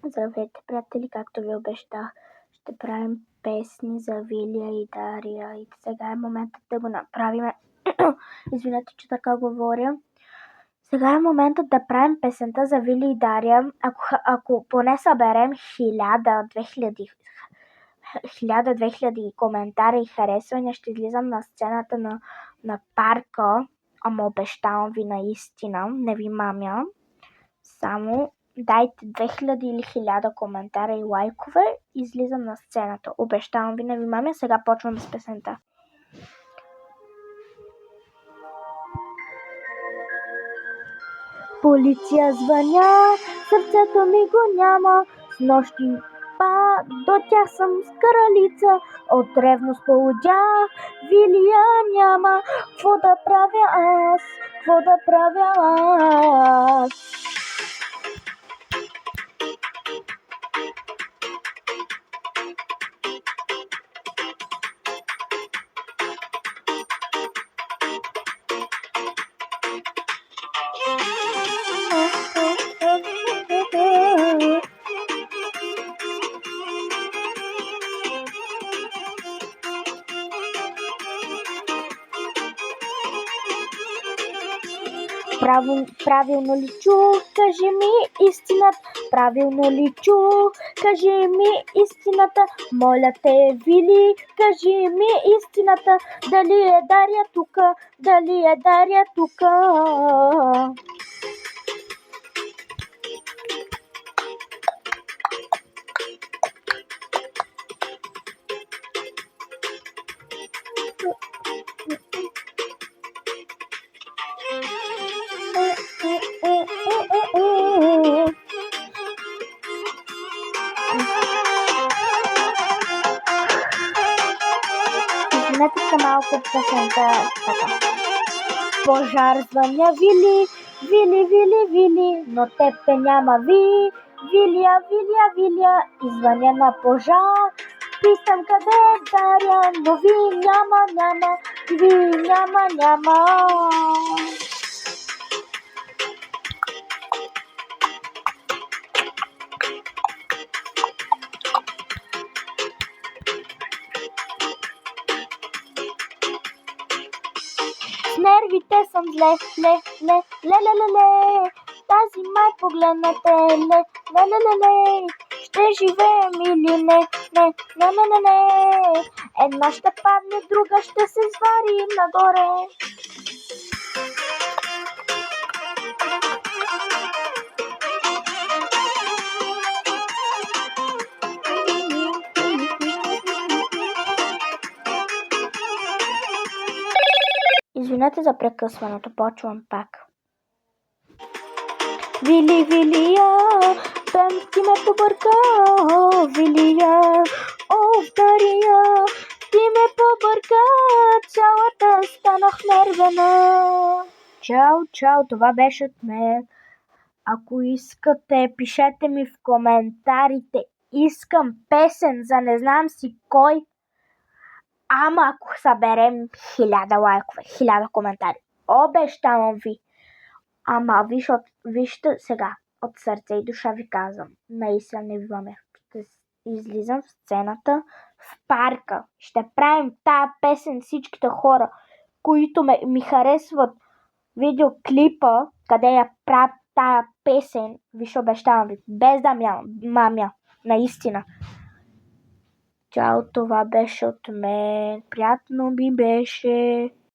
Здравейте, приятели, както ви обещах, ще правим песни за Вилия и Дария и сега е моментът да го направим. Извинете, че така говоря. Сега е моментът да правим песента за Вили и Дария. Ако поне съберем 1000-2000 коментари и харесвания, ще излизам на сцената на парка. Ама обещавам ви наистина, не ви мамя. Само дайте 2000 или 1000 коментара и лайкове, излизам на сцената. Обещавам ви, не ви мамя. Сега почваме с песента. Полиция звъня, сърцето ми го няма. С нощи до тях съм с кралица. От ревност полудях, Вилия няма. Какво да правя аз? Правилно ли чух? Кажи ми истината. Правилно ли чух? Кажи ми истината. Моля те, Вили, кажи ми истината. Дали е Дария тука? Извинете се малко от песента. Така. Пожар звъня, Вили, но теб те няма, Вилия. И звъня на пожар. Питам къде е Дария, но ви няма. С нервите съм зле. Тази май погледнете, ле. Ще живеем или не. Една ще падне, друга ще се свари нагоре. Извинете за прекъсването, почвам пак. Вилия, ти ме побърка, Вилия, Дария, ти ме побърка, цялата станах нервена. Чао, това беше от мен. Ако искате, пишете ми в коментарите, искам песен за не знам си кой. Ама ако съберем 1000 лайкове, 1000 коментари, обещавам ви. Ама вижте сега, от сърце и душа ви казвам, наистина не ви мамя. Ще излизам в сцената в парка. Ще правим тая песен всичките хора, които ми харесват видеоклипа, къде я правя тая песен. Виж, обещавам ви, без да мамя, наистина. Чао, това беше от мен. Приятно ми беше.